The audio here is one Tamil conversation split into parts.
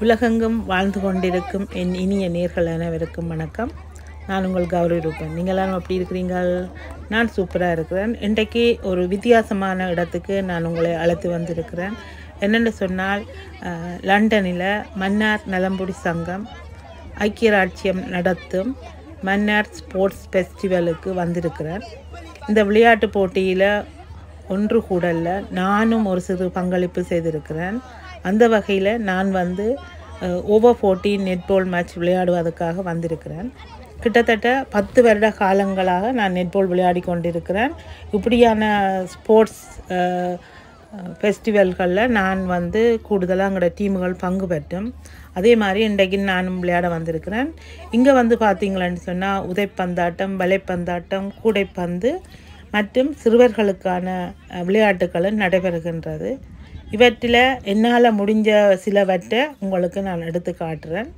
உலகெங்கும் வாழ்ந்து கொண்டிருக்கும் என் இனிய நேர்கள் அனைவருக்கும் வணக்கம். நான் உங்கள் கௌரி ரூபன். நீங்கள் எல்லாரும் எப்படி இருக்கிறீங்கள்? நான் சூப்பராக இருக்கிறேன். இன்றைக்கு ஒரு வித்தியாசமான இடத்துக்கு நான் உங்களை அழைத்து வந்திருக்கிறேன். என்னென்னு சொன்னால், லண்டனில் மன்னார் நலம்புரி சங்கம் ஐக்கிய ராஜ்யம் நடத்தும் மன்னார் ஸ்போர்ட்ஸ் ஃபெஸ்டிவலுக்கு வந்திருக்கிறேன். இந்த விளையாட்டு போட்டியில் ஒன்று கூடல்ல நானும் ஒரு சிறு பங்களிப்பு செய்திருக்கிறேன். அந்த வகையில் நான் ஓவர் 14 நெட்பால் மேட்ச் விளையாடுவதற்காக வந்திருக்கிறேன். கிட்டத்தட்ட 10 வருட காலங்களாக நான் நெட்பால் விளையாடி கொண்டிருக்கிறேன். இப்படியான ஸ்போர்ட்ஸ் ஃபெஸ்டிவல்களில் நான் கூடுதலாக எங்களோட டீமுகள் பங்கு பெற்றும் அதே மாதிரி இன்றைக்கு நானும் விளையாட வந்திருக்கிறேன். இங்கே பார்த்தீங்களான்னு சொன்னால் உதைப்பந்தாட்டம், வலைப்பந்தாட்டம், கூடைப்பந்து மற்றும் சிறுவர்களுக்கான விளையாட்டுகளும் நடைபெறுகின்றது. இவற்றில் என்னால் முடிஞ்ச சிலவற்றை உங்களுக்கு நான் எடுத்து காட்டுறேன்.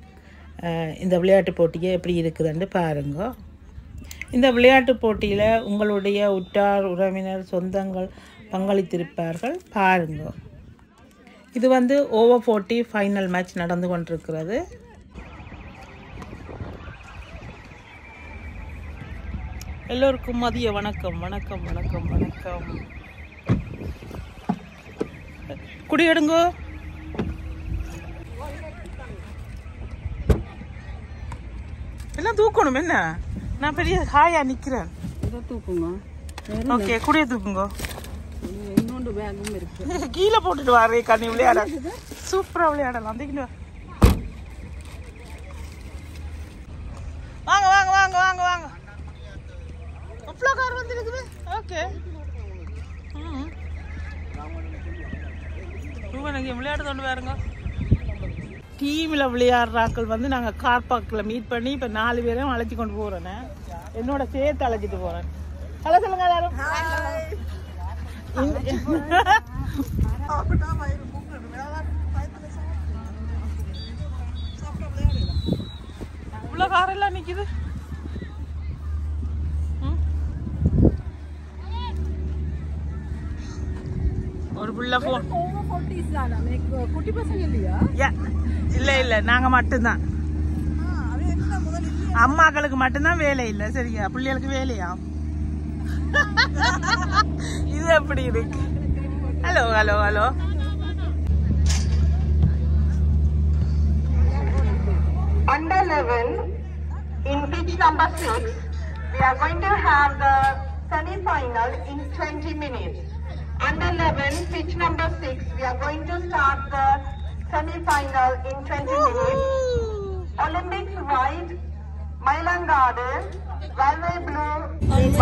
இந்த விளையாட்டு போட்டியை எப்படி இருக்குதுன்னு பாருங்க. இந்த விளையாட்டு போட்டியில் உங்களுடைய உற்றார் உறவினர் சொந்தங்கள் பங்களித்திருப்பார்கள், பாருங்க. இது ஓவர் 40 ஃபைனல் மேட்ச் நடந்து கொண்டிருக்கிறது. எல்லோருக்கும் மதிய வணக்கம் வணக்கம் வணக்கம் வணக்கம். குடியெடுங்கோ. எல்லாம் தூக்கணும். என்ன நான் பெரிய ஹாயா நிக்கிறேன். தூக்குங்க. ஓகே, குடிய தூக்குங்க. இன்னொன்று பேகும் இருக்கு. கீழே போட்டுட்டு வரே கண்ணி விளையாட. சூப்பரா விளையாடலாம். வாங்க வாங்க வாங்க வாங்க வாங்க. அவ்வளோ கார் வந்துருக்குது. ஓகே. விளையாட கொண்டு பாருங்க. டீமில் விளையாடுறாக்கள் நாங்கள் கார் பார்க்கில் மீட் பண்ணி இப்போ 4 பேரையும் அழைச்சி கொண்டு போகிறேன்னு என்னோட சேர்த்து அழைச்சிட்டு போகிறேன். ஹலோ சொல்லுங்க எல்லாரும். இவ்வளோ காரெல்லாம் நிற்கிது. ஒரு புள்ள போன். குட்டி பசங்க இல்லையா? இல்ல நாங்க மட்டும்தான். அம்மாக்களுக்கு மட்டும்தான் வேலை இல்லை. சரியா? பிள்ளைகளுக்கு வேலையா? இது எப்படி இருக்கு? Hello hello hello. Under 11 in pitch number 6, we are going to have the semi-final in 20 minutes. Under 11, pitch number 6, we are going to start the semi-final in 20 minutes. Olympics white, Mailangadu, Railway blue.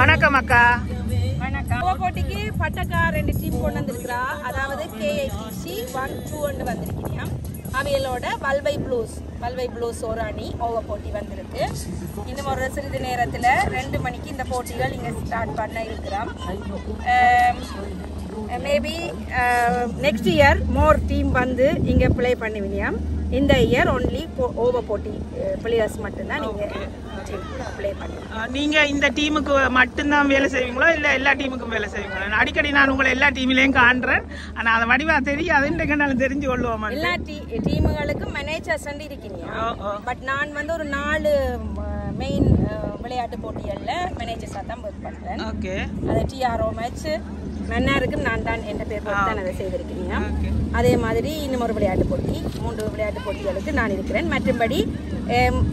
வணக்கம் அக்கா. வணக்கம். போட்டிக்கு பட்டக்கா 2 டீம் கொண்டு வந்திருக்கிறா. அதாவது KITC 1-2 வந்திருக்கீங்க. அவைகளோட வல்வை ப்ளூஸ் ஒரு அணி ஓவர் போட்டி வந்திருக்கு. இன்னும் ஒரு சிறிது நேரத்தில் 2 மணிக்கு இந்த போட்டிகள் இங்கே ஸ்டார்ட் பண்ண இருக்கிறோம். மேபி நெக்ஸ்ட் இயர் மோர் டீம் இங்கே ப்ளே பண்ணுவீங்க. இந்த இயர் ஒன்லி ஓவர் போட்டி பிளேயர்ஸ் மட்டும்தான் நீங்கள் ப்ளே பண்ணுவீங்க. நீங்கள் இந்த டீமுக்கு மட்டும்தான் வேலை செய்வீங்களோ இல்லை எல்லா டீமுக்கும் வேலை செய்வீங்களா? அடிக்கடி நான் உங்களை எல்லா டீம்லேயும் காண்றேன். ஆனால் அதை வடிவா தெரியாது. இன்றைக்கு தெரிஞ்சு கொள்வோம். எல்லா டீமுகளுக்கும் மேனேஜர்ஸ் இருக்கீங்க. பட் நான் ஒரு 4 மெயின் விளையாட்டு போட்டிகளில் மேனேஜர்ஸாக தான் ஒர்க் பண்ணுறேன். ஓகே. அது TRO மேட்ச் மன்னாருக்கு நான் தான் என்ற பேர் போட்டு தான் அதை செய்திருக்கிறீங்க. அதே மாதிரி இன்னும் ஒரு விளையாட்டு போட்டி 3 விளையாட்டு போட்டிகளுக்கு நான் இருக்கிறேன். மற்றபடி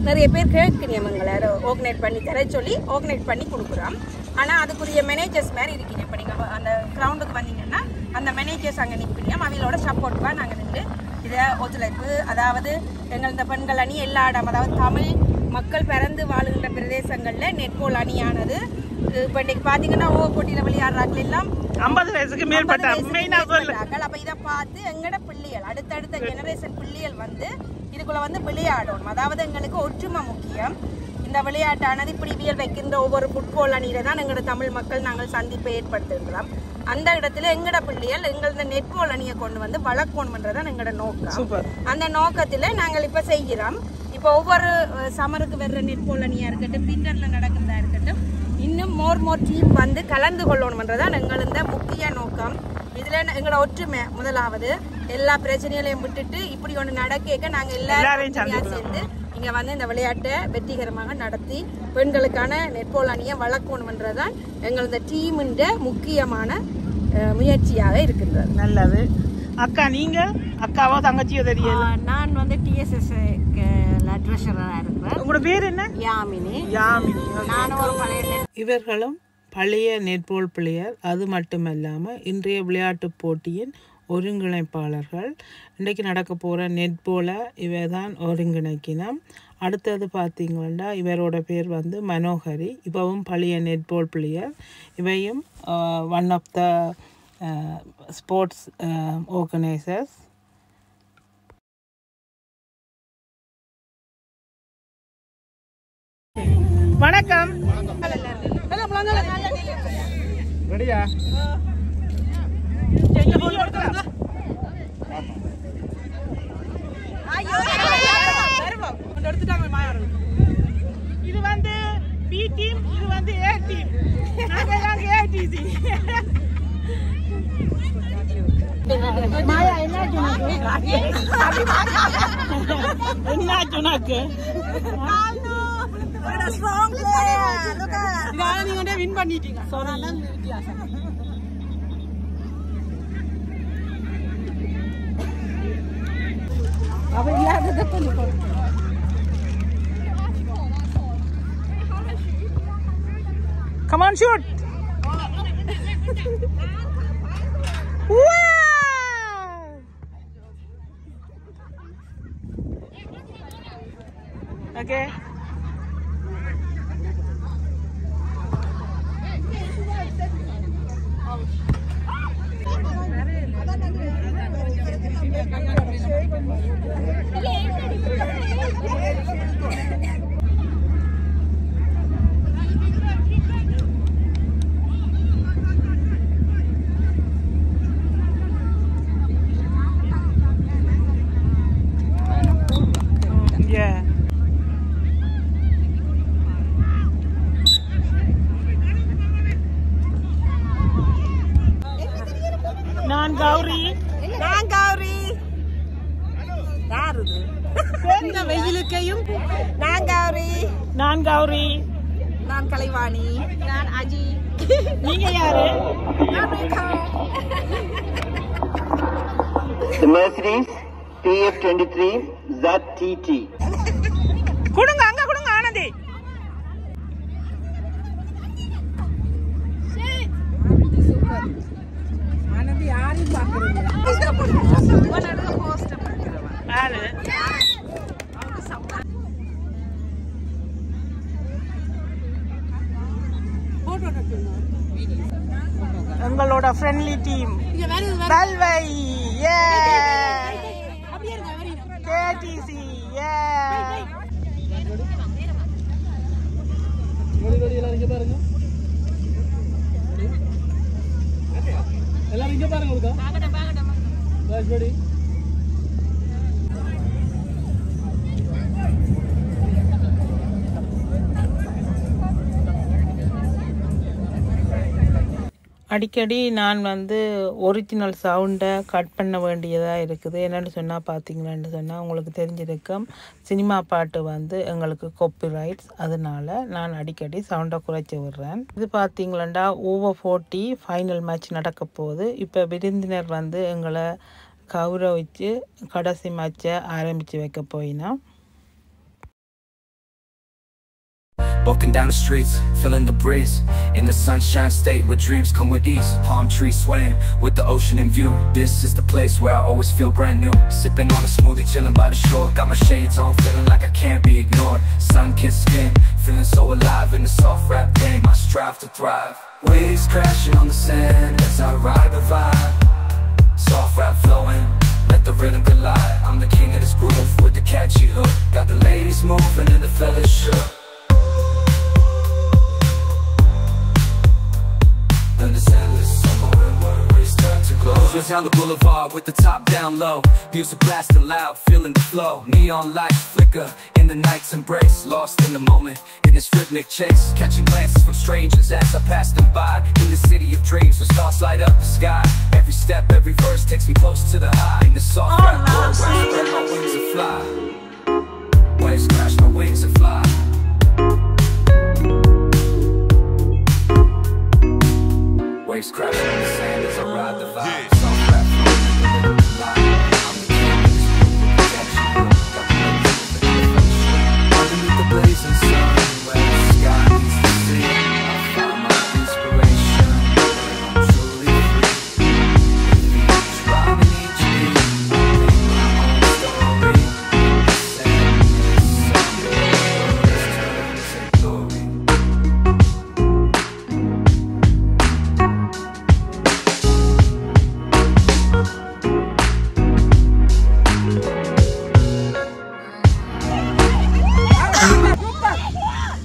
நிறைய பேர் கேட்கணியமங்களை ஆர்கனைட் பண்ணி தர சொல்லி ஆர்கனைட் பண்ணி கொடுக்குறோம். ஆனால் அதுக்குரிய மேனேஜர்ஸ் மாதிரி இருக்கீங்க. இப்போ நீங்கள் அந்த கிரவுண்டுக்கு வந்தீங்கன்னா அந்த மேனேஜர்ஸ் அங்கே நிற்பீங்க. அவங்களோட சப்போர்ட்டுவாக நாங்கள் நின்று இதை ஒத்துழைப்பு, அதாவது எங்கள் இந்த பெண்கள் அணி எல்லா இடம், அதாவது தமிழ் மக்கள் பிறந்து வாழுகின்ற பிரதேசங்களில் நெட்பால் அணியானது இப்போ இன்னைக்கு பார்த்தீங்கன்னா ஓவர் போட்டியில் விளையாடுறாங்க எல்லாம் 50 வயசுக்கு மேற்பட்ட. அப்போ இதை பார்த்து எங்களோட பிள்ளைகள் அடுத்தடுத்த ஜெனரேஷன் பிள்ளைகள் இதுக்குள்ள விளையாடணும். அதாவது எங்களுக்கு ஒற்றுமை முக்கியம். இந்த விளையாட்டானது இப்படி வியல் வைக்கின்ற ஒவ்வொரு ஃபுட்பால் அணியில தான் எங்களோட தமிழ் மக்கள் நாங்கள் சந்திப்பை ஏற்படுத்துகிறோம். அந்த இடத்துல எங்களோட பிள்ளைகள் எங்களோட நெட்பால் அணியை கொண்டு வளர்க்கணும்ன்றதான் எங்களோட நோக்கம். அந்த நோக்கத்தில் நாங்கள் இப்போ செய்கிறோம். இப்போ ஒவ்வொரு சமருக்கு வர்ற நெட்பால் அணியாக இருக்கட்டும், விண்டரில் நடக்கிறதா இருக்கட்டும், இன்னும் மோர் டீம் கலந்து கொள்ளணும்ன்றதான் எங்களோட முக்கிய நோக்கம். இதுல எங்களோட ஒற்றுமை முதலாவது எல்லா பிரச்சனைகளையும் விட்டுட்டு இப்படி ஒன்று நடக்க நாங்க எல்லாரும் சேர்ந்து இங்க வந்து இந்த விளையாட்டை வெற்றிகரமாக நடத்தி பெண்களுக்கான நெட்பால் அணியை வளர்க்கணும்ன்றதான் எங்களது டீமின் முக்கியமான முயற்சியாக இருக்கின்றது. நல்லது. அக்கா நீங்க அக்காவோ தங்கச்சியோ தெரியல? நான் வந்து டிஎஸ்எஸ் ட்ரெஷரரா இருக்கிறேன். உங்களோட பேர் என்ன? யாமினி. யாமினி. நானும் ஒரு பழைய இவர்களும் பழைய நெட்பால் பிளேயர். அது மட்டுமல்லாமல் இன்றைய விளையாட்டு போட்டியின் ஒருங்கிணைப்பாளர்கள். இன்றைக்கு நடக்க போகிற நெட்பாலை இவ தான் ஒருங்கிணைக்கினோம். அடுத்தது பார்த்தீங்கன்னா இவரோட பேர் வந்து மனோகரி. இப்போவும் பழைய நெட்பால் பிளேயர். இவையும் one of the sports organisers. வணக்கம். ரெடியா? இது வந்து பி டீம், இது வந்து ஏ டீம். ஏடிசி. என்னாச்சு உனக்கு? நீங்க வின் பண்ணிட்டீங்க. Come on, shoot! Wow! Okay. Yeah. நான் கௌரி. யாருது? இந்த வெயிலுக்கையும் நான் கௌரி. நான் கலைவாணி. நான் அஜி. நீங்க யாரு? The Mercedes PF23 ZTT. கொடுங்க, அங்க கொடுங்க ஆனந்தி. ஆனந்தி யாரையும் பாக்குறீங்க? யாரு? எங்களோட ஃப்ரெண்ட்லி டீம் கல்வை. கேடிசி. எல்லாரும் இங்க பாருங்க. எல்லாரும் இங்க பாருங்க. அடிக்கடி நான் வந்து ஒரிஜினல் சவுண்டை கட் பண்ண வேண்டியதாக இருக்குது. என்னென்னு சொன்னால் பார்த்தீங்கன்னு சொன்னால் உங்களுக்கு தெரிஞ்சிருக்கும், சினிமா பாட்டு வந்து எங்களுக்கு காப்பிரைட்ஸ். அதனால் நான் அடிக்கடி சவுண்டை குறைச்சி விடுறேன். இது பார்த்தீங்களா ஓவர் 40 ஃபைனல் மேட்ச் நடக்க போகுது. இப்போ விருந்தினர் வந்து எங்களை கௌரவிச்சு கடைசி மேட்சை ஆரம்பித்து வைக்க போயினா. Walking down the streets, feeling the breeze. In the sunshine state where dreams come with ease. Palm trees swaying with the ocean in view. This is the place where I always feel brand new. Sipping on a smoothie, chilling by the shore. Got my shades on, feeling like I can't be ignored. Sun-kissed skin, feeling so alive in the soft rap game. I strive to thrive. Waves crashing on the sand as I ride the vibe. Soft rap flowing, let the rhythm collide. I'm the king of this groove with the catchy hook. Got the ladies moving and the fellas shook. Understand this summer and worries turn to glow. Just down the boulevard with the top down low. Music blasting loud, feeling the flow. Neon lights flicker in the night's embrace. Lost in the moment, in this rhythmic chase. Catching glances from strangers as I pass them by. In the city of dreams, where stars light up the sky. Every step, every verse takes me close to the high. In the soft rap world, where I spread my wings and fly. Waves crash, my wings and fly. Waves crashing on the sand as I ride the vibe. Soft rap flowing, I'm the king of this underneath the blazing sun, where the sky meets the sea, I find my inspiration. I'm truly free. Each rhyme and each beat, I make my own story. Sadness, words turn to glory.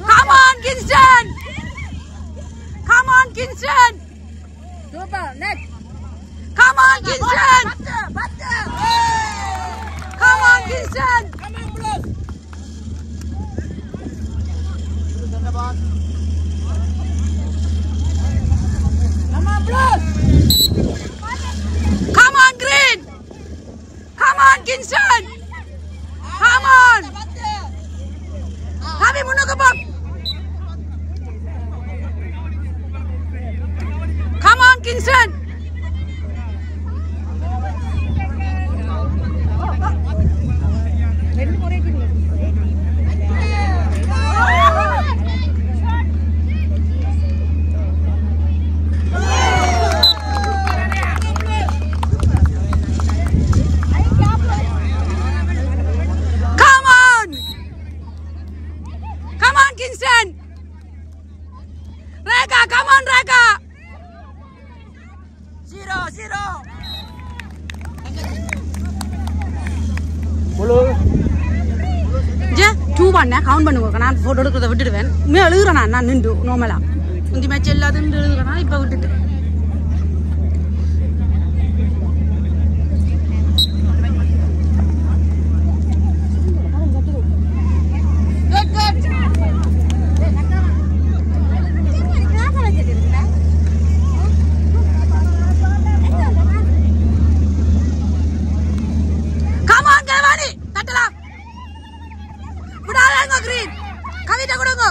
Come on, Kingston! Come on, Kingston! Super, next. Come on, Kingston! Come on, Kingston! Come on, Green! Come on, Kingston! Come on! Kami mundur Bob! Come on, Kingston! Come on! Come on, Kingston! Reka, come on, Reka! 0-0. Je, 2-1 count பண்ணுங்க. நான் போட்டோ எடுக்கிறத விட்டுடுவேன். உண்மையா எழுதுறேன் நான் நின்று நார்மலா. இந்த மேட்ச் எல்லாத்தையும் எழுதுறேன் இப்ப விட்டுட்டு. Come on, Gavani! Tattala! Pudala Green! Kavita Kudungo!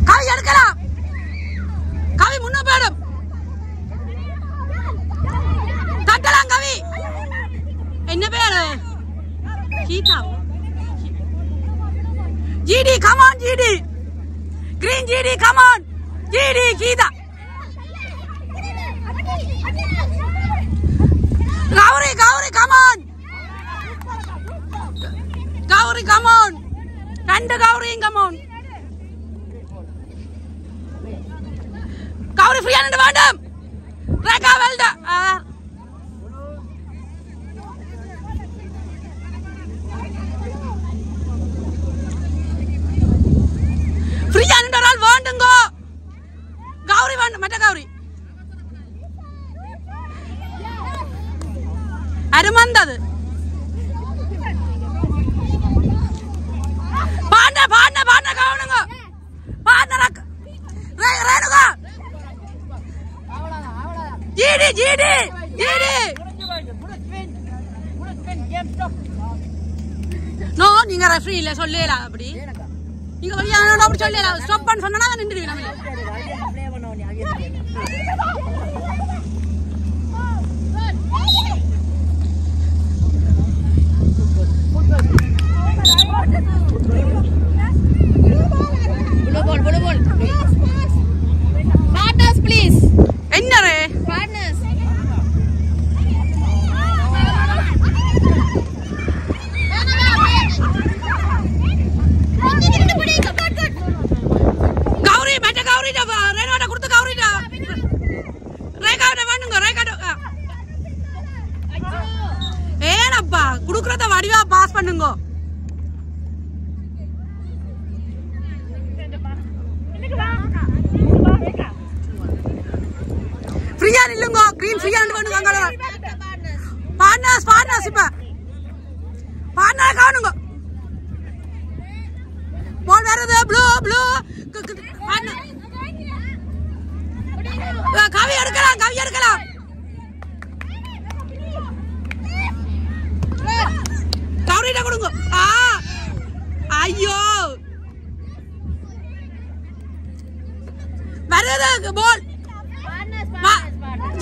Kavi Yadkala! Kavi Munna Padam! Tattala Kavi! Enna peru? Keeta. GD, come on, GD! Green GD, come on! GD, Keeta! Gauri, come on! Gauri, come on! Randa Gauri, come on! Gauri, free and Vandam! Reka Velda! Free and all Vandam go! Gauri, Mata Gauri! Adamandadu. Partner kavanunga. Partner Renuga. GD. No, நீங்க ரெஃபரி இல்ல சொல்லல அப்படி. நீங்க வழியான அப்படி சொல்லல. ஸ்டாப் பண்ண சொன்னா நான் நின்றுவேன் நாம. Ball. Partners, please. Ennare? Partners. Gauri, mata Gauri da Renata kudutha Gauri da. Reka da vanunga, Reka da. Enappa, kudukradha vadiva pass pannunga. சிப்பா பாண்ணா காணுங்க பால் வருது ப்ளூ ப்ளூ கவி எடுக்கலாம் கவரிட்ட கொடுங்க ஐயோ வருது பால்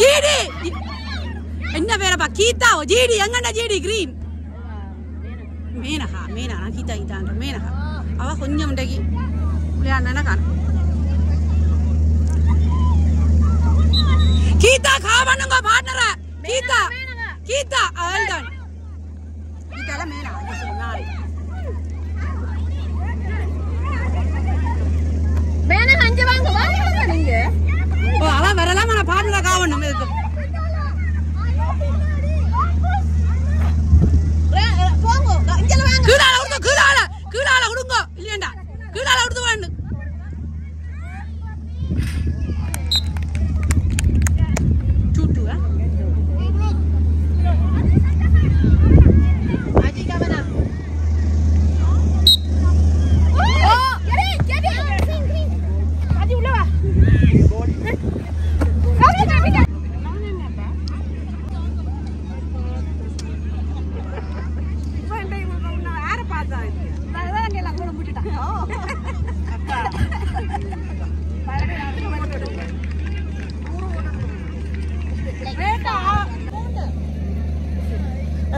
ஜிடி என்ன பேரப்பா Geetha GT எங்கண்டா GT green Maneka நான் கீதான்ற மேனகா அவ கொஞ்சம் இன்றைக்கு விளையாடுனா காணும் கீதா காவணுங்க பார்ட்னர கீதா அவள்தான் கீதால மேனா நாளை மேனா அஞ்சு வாங்க நீங்க ஓ அவன் வரலாம் நான் பார்ட்னர காவணும் இருக்கு போங்க இங்கல வாங்க கீழால விடுங்க இல்லையண்டா கீழால விடுது வேணும் சூட்டுவா ஆஜி கவனா ஓ கேடி ஆஜி உள்ள வா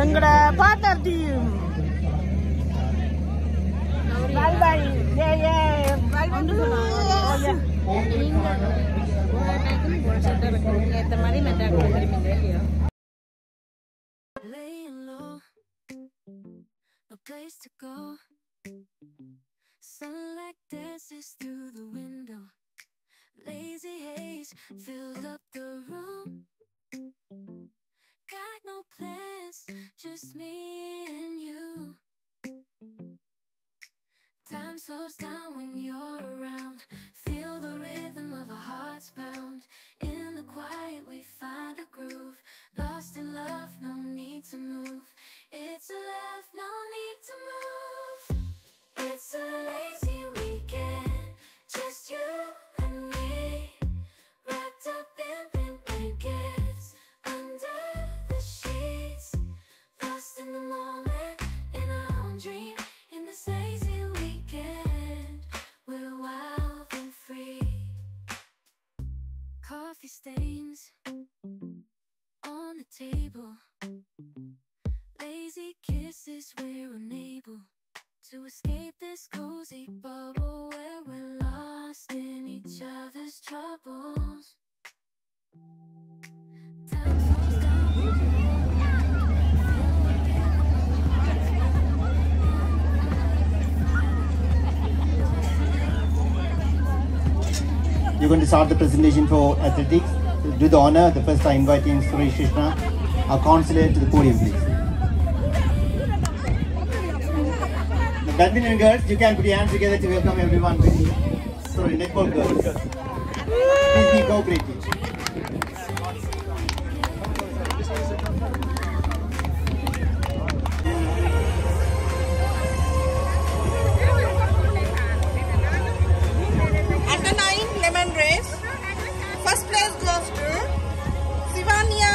எங்கட partner team Laying low, no place to go. Sunlight dances through the window. Lazy haze filled up the room. Got no plans, just me and you. Time slows down when you're around. Feel the rhythm of our hearts pound. In the quiet we find a groove. Lost in love, no need to move. It's a love, no need to move. It's a lazy weekend, just you and me. Wrapped up in pink blankets, under the sheets. Lost in the moment, in our own dream. In this lazy weekend, we're wild and free. Coffee stains on the table. Lazy kisses, we're unable to escape this cozy bubble where we're lost in each other's troubles. Time slows down. You're going to start the presentation for athletics. Do the honor. The first I'm inviting Suresh Krishna, our counselor, to the podium, please. The badminton girls, you can put your hands together to welcome everyone. Sorry, netball girls. Please be cooperative. Under 9 lemon race. First place goes to Sivanya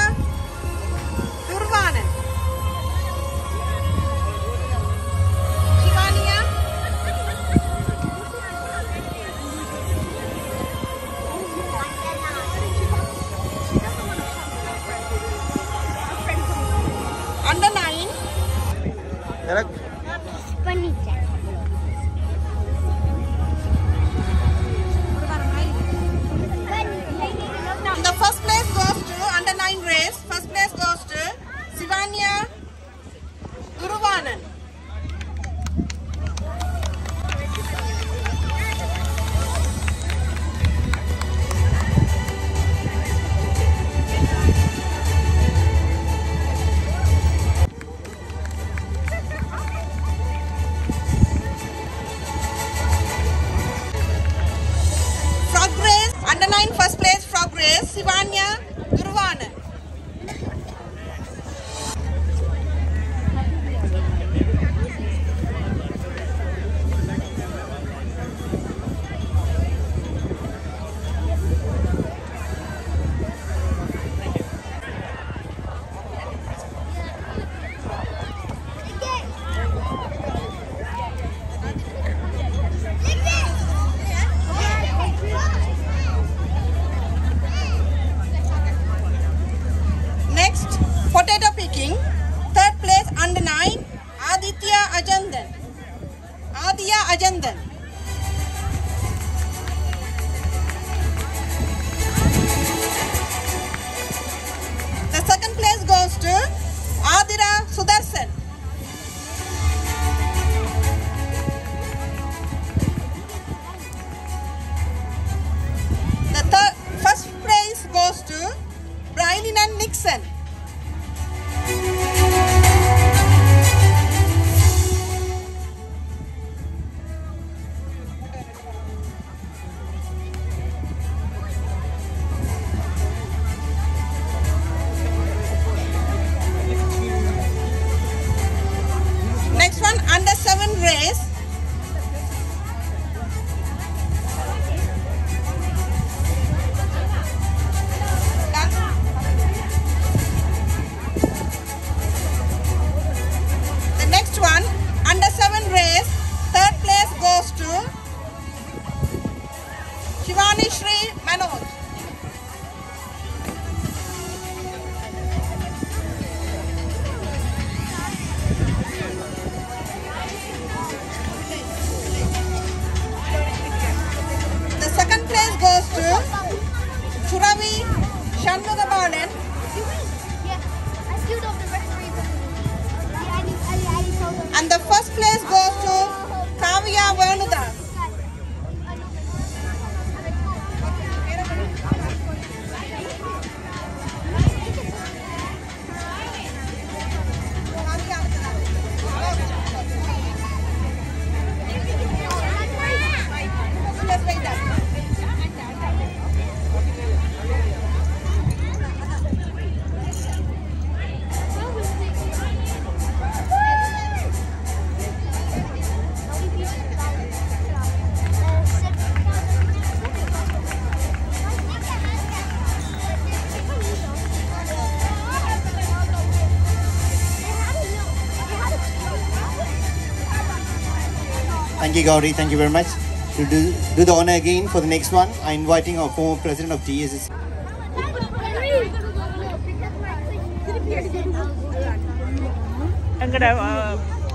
Durvanan. Sivanya. Under 9. The first place goes to under 9 race. First place goes to Sivanya Guruvanan. Dixon. Next one, under 7 race. The next one, under 7 race, third place goes to Shivani Shri Manoj. The second place goes to Churavi Shanmugabalan. And the first place goes to Kavya Venudas. Thank you, Gauri. Thank you very much. To do the honor again for the next one, I'm inviting our former president of TSS.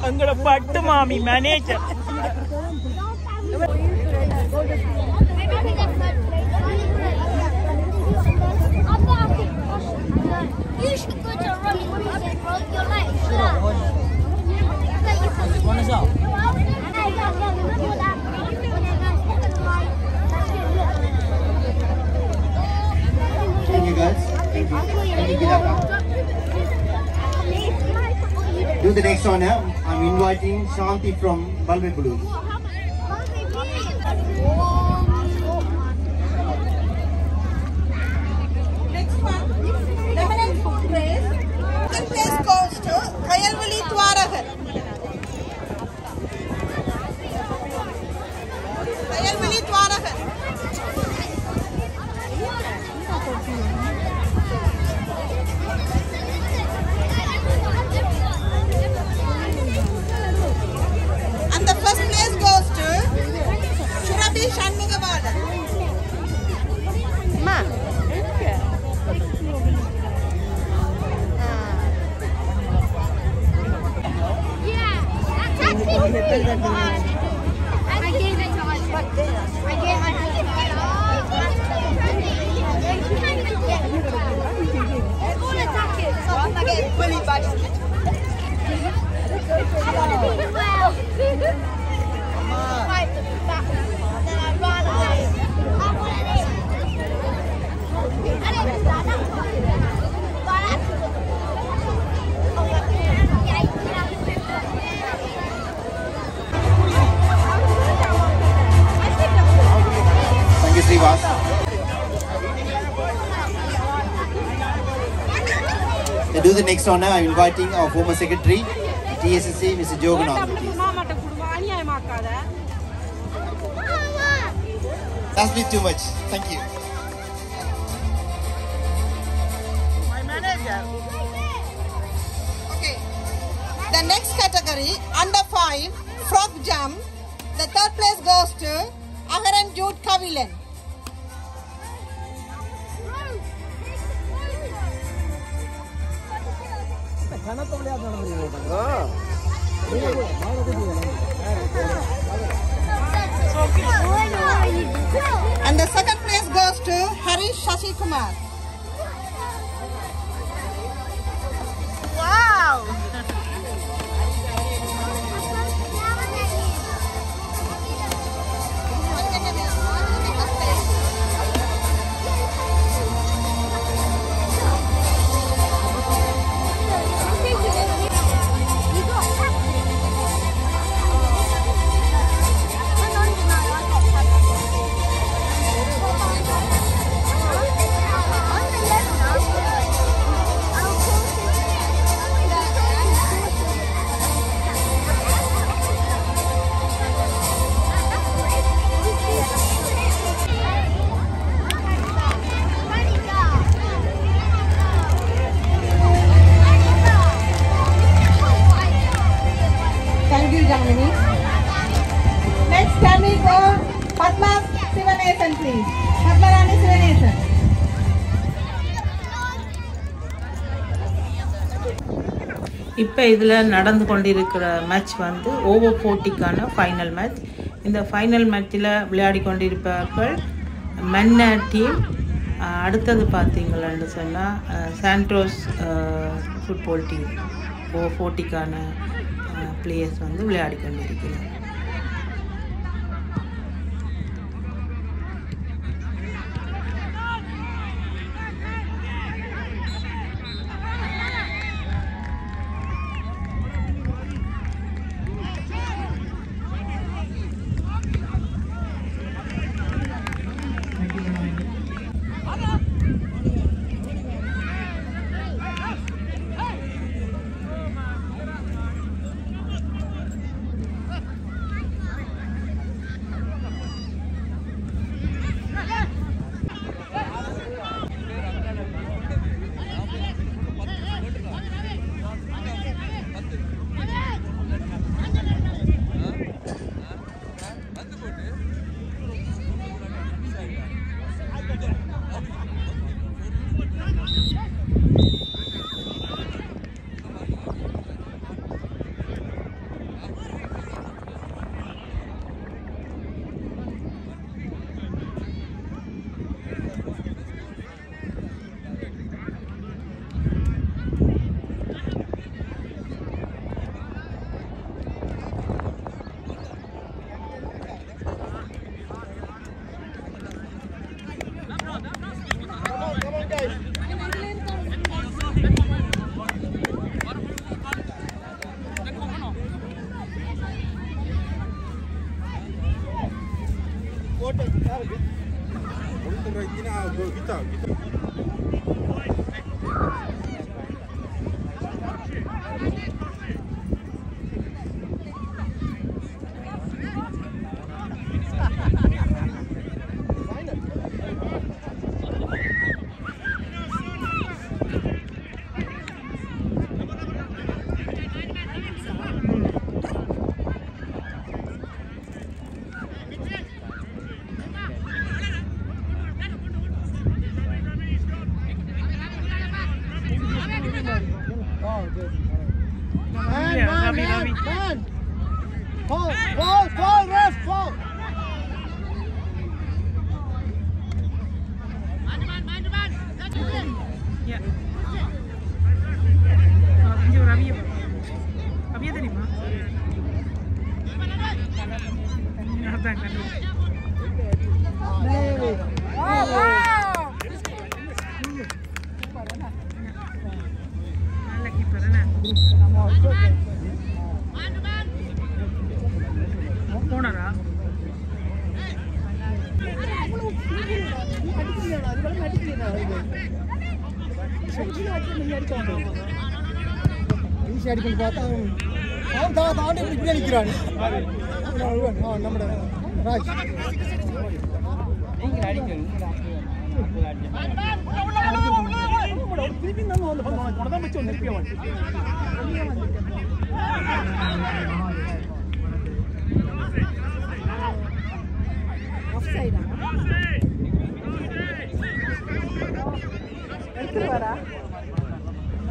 எங்கட பட்டு மாமி manager You should go to running music, bro. Your life. Thank you, guys. Thank you. Thank you, Kidaka. Do the next one now. I'm inviting Shanti from Balbe Blue. Next one, lemonade food race. Second place goes to Kayalvali Twaragar. Kayalvali Twaragar. And the first place goes to Churabi Shanmugabalan. Ma. Thank you, Srivas. To do the next honor, I'm inviting our former secretary, TSSC, Mr. Joganath. That's been too much. Thank you. my manager Okay. The next category, under 5, frog jump. The third place goes to Aharan Jude Kavilan. And the second place goes to Harish Shashi Kumar. wow இப்போ இதில் நடந்து கொண்டிருக்கிற மேட்ச் வந்து ஓவர் 40க்கான ஃபைனல் மேட்ச். இந்த ஃபைனல் மேட்சில் விளையாடி கொண்டிருப்பவர்கள் மன்னா டீம். அடுத்தது பார்த்தீங்களான்னு சொன்னால் சாண்டோஸ் ஃபுட்பால் டீம். ஓவர் 40க்கான பிளேயர்ஸ் வந்து விளையாடி கொண்டிருக்கிறார்.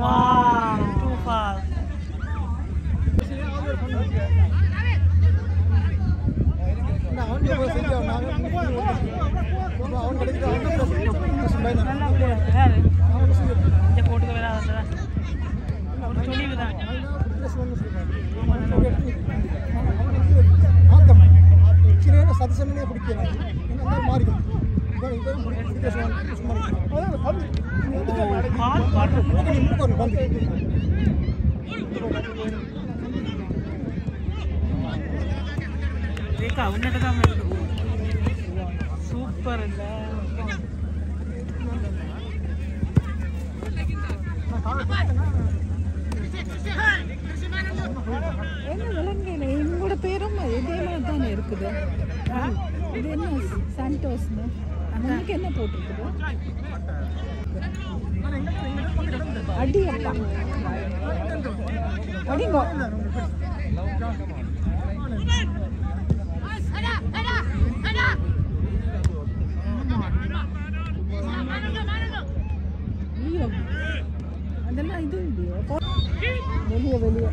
Wow, too fast. Super என்னோட பேரும் இதே மாதிரி தானே இருக்குது. இது என்ன சாண்டோஸ்னு அன்னைக்கு என்ன போட்டிருக்குது? அடியப்பா அடிங்கோ. அதெல்லாம் இது இல்லையோ. வெளியே வெளியே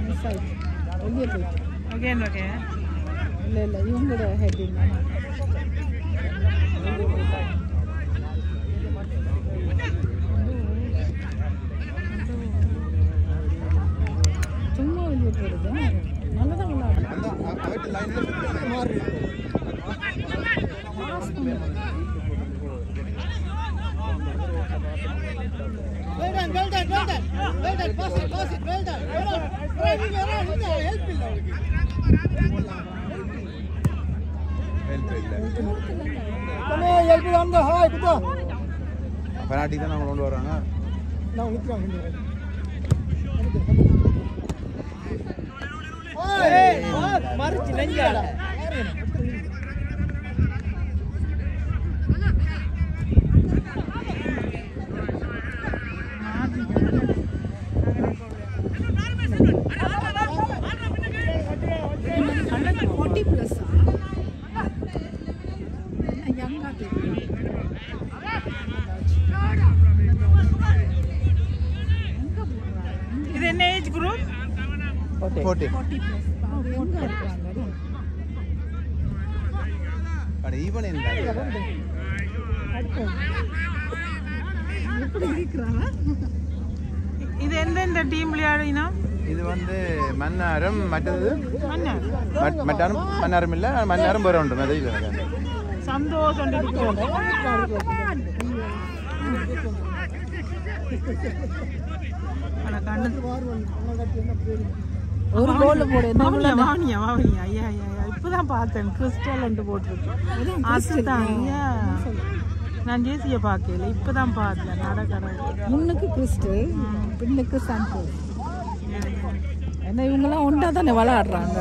மிஸ் ஆயிடுச்சு வெளியே போயிட்டு Again, okay. இல்லை இல்லை இவங்களோட ஹெட்டிங் சும்மா வெளியே போகிறது நல்லதான் விளையாடுறேன் பெனால்ட்டி தான் அவங்க கொண்டு வராங்க இது என்ன ஏஜ் குரூப் 40 அட ஈவன் என்ன இது எந்தெந்த டீம் விளையாடினா இது வந்து மன்னாரம் மற்றது மன்னார் மட்டாரும் மன்னாரம் இல்லை மன்னாரம் வேற உண்டு அது இல்லை எனக்கு சந்தோஷம் ஒரு கோல் போடு வாவனியா ஐயா ஐயா இப்பதான் பார்த்தேன் கிறிஸ்டல் ஒன்று போட்டிருக்கு அதுதான் ஐயா நான் ஜேசியை பார்க்கல இப்பதான் பார்த்தேன் நடக்கடை முன்னுக்கு கிறிஸ்டல் பின்னுக்கு சாண்டோஸ் ஏன்னா இவங்கெல்லாம் ஒன்றா தானே விளையாடுறாங்க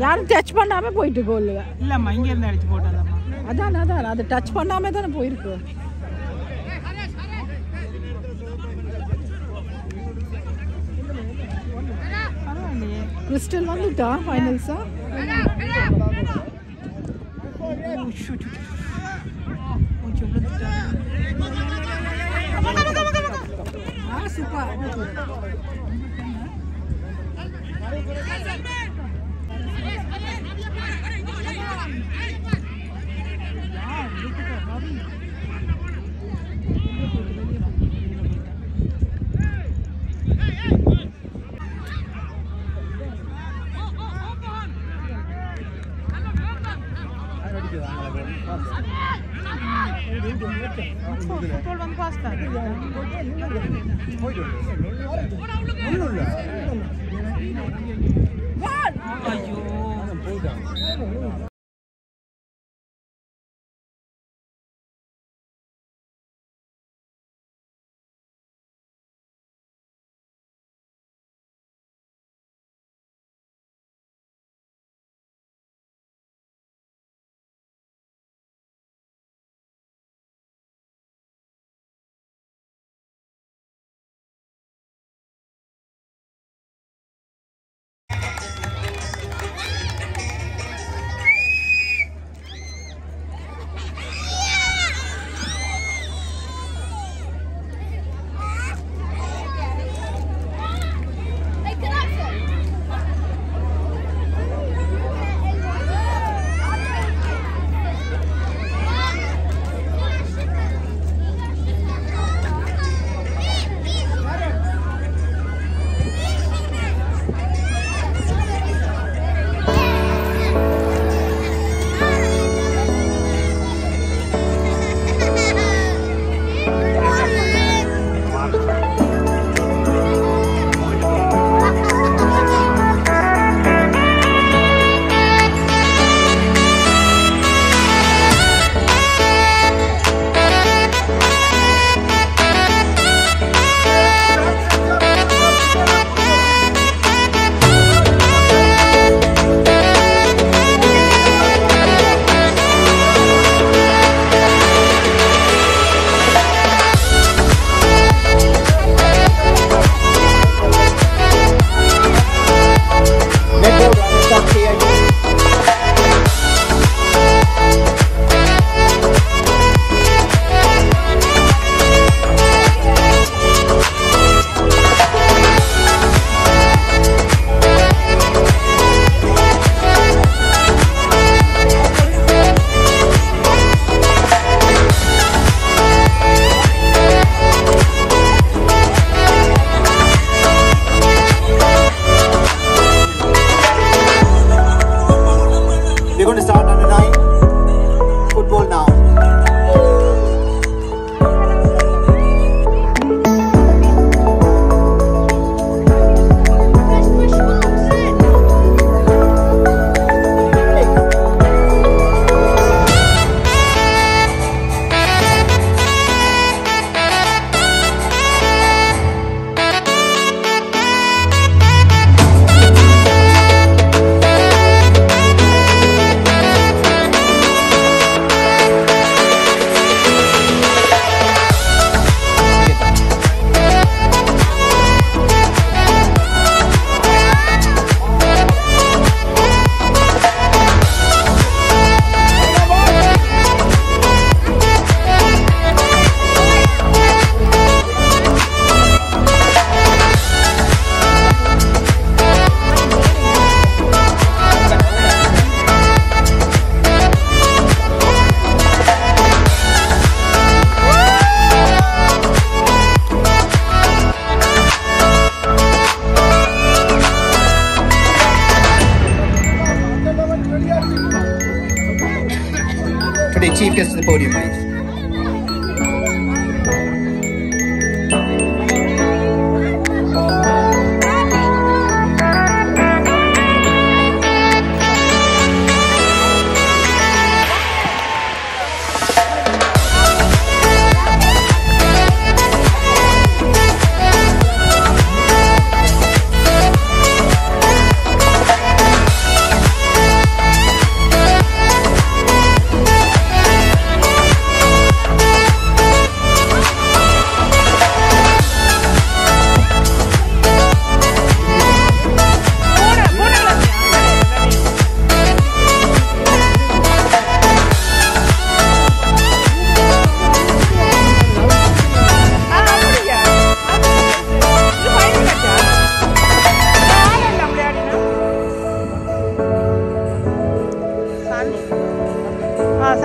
யாரும் டச் பண்ணாம போயிட்டு கோல் இல்லம்மா இங்க இருந்து அடிச்சு போட்டாதம்மா அதான் அதான் அது டச் பண்ணாம தானே போயிருக்கு கிறிஸ்டல் வந்துட்டா ஃபைனல்ஸா சூப்பர் ஃபுட்பால் வந்து பாஸ்தா ஐயோ We're going to start under 9 football now. Chief guest to the podium, please.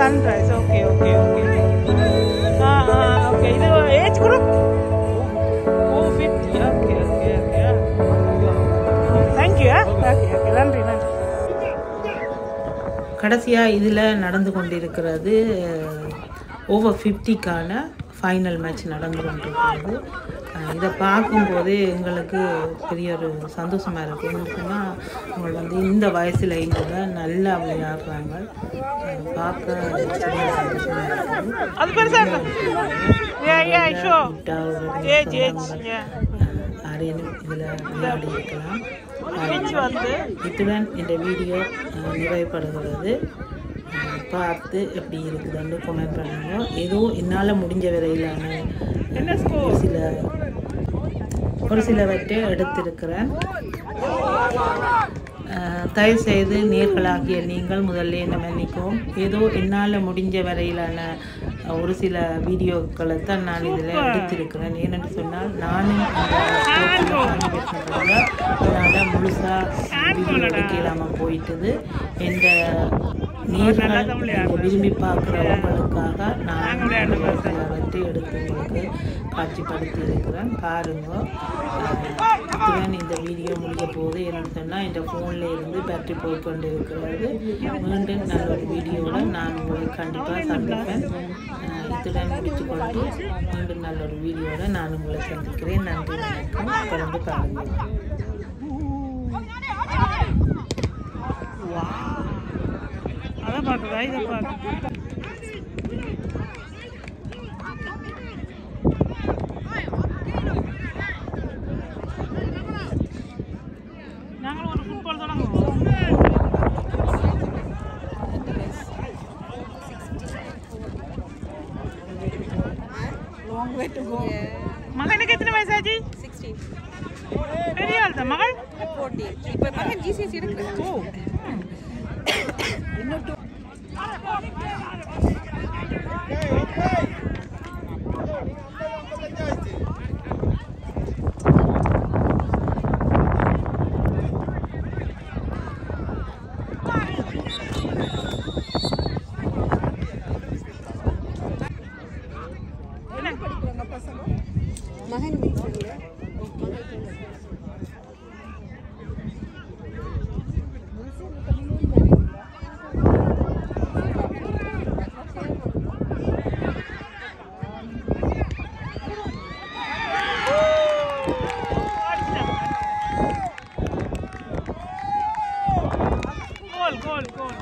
Sunrise, okay. Okay. This age group? Oh, 50. Okay. Thank you. Okay. நன்றி. கடைசியாக இதில் நடந்து கொண்டிருக்கிறது ஓவர் 50க்கான ஃபைனல் மேட்ச் நடந்து கொண்டிருக்கிறது. இதை பார்க்கும்போதே எங்களுக்கு பெரிய ஒரு சந்தோஷமாக இருக்குது. என்னன்னா அவங்க வந்து இந்த வயசுலையும் கூட நல்லா விளையாடுறாங்க. பார்க்க சந்தோஷமாக யாரையும் இதில் விளையாடி இருக்கலாம். இத்துடன் இந்த வீடியோ நிறைவுபடுகிறது. பார்த்து எப்படி இருக்குதுன்னு கமெண்ட் பண்ணுங்க. ஏதோ என்னால் முடிஞ்ச வரையிலான ஒரு சிலவற்றை எடுத்திருக்கிறேன். தயவுசெய்து நேர்களாகிய நீங்கள் முதல்ல என்ன மன்னிக்கவும். ஏதோ என்னால் முடிஞ்ச வரையிலான ஒரு சில வீடியோக்களை தான் நான் இதில் எடுத்திருக்கிறேன். ஏனென்று சொன்னால் நானும் அதனால் முழுசாக வீடியோ எடுக்க இல்லாமல் போயிட்டது. எந்த நேர்கள் விரும்பி பார்க்குறவங்களுக்காக நான் வச்சு எடுத்து உங்களுக்கு காட்சிப்படுத்தி இருக்கிறேன். பாருங்க. இத்துடன் இந்த வீடியோ முடிய போது என்னென்னு சொன்னால் இந்த ஃபோனில் இருந்து பேட்டரி போய்கொண்டு இருக்கிறது. மீண்டும் நல்ல ஒரு வீடியோவில் நான் உங்களை கண்டிப்பாக சந்திப்பேன். இத்துடன் முடித்துக்கொண்டு மீண்டும் நல்ல ஒரு வீடியோவில் நான் உங்களை சந்திக்கிறேன். நன்றி, வணக்கம். தொடர்ந்து பாருங்கள். அதை பார்க்குதா, இதை பார்க்க நாங்களும் ஒரு ஃபுட்பால் தொடங்குவோம். மகனுக்கு எத்தனை வயசாச்சு? 16. பெரிய ஆள் தான் மகள். 40. இப்போ மகன் GCSE எடுக்கிறார். ஓ, இன்னும் மகன் Cool.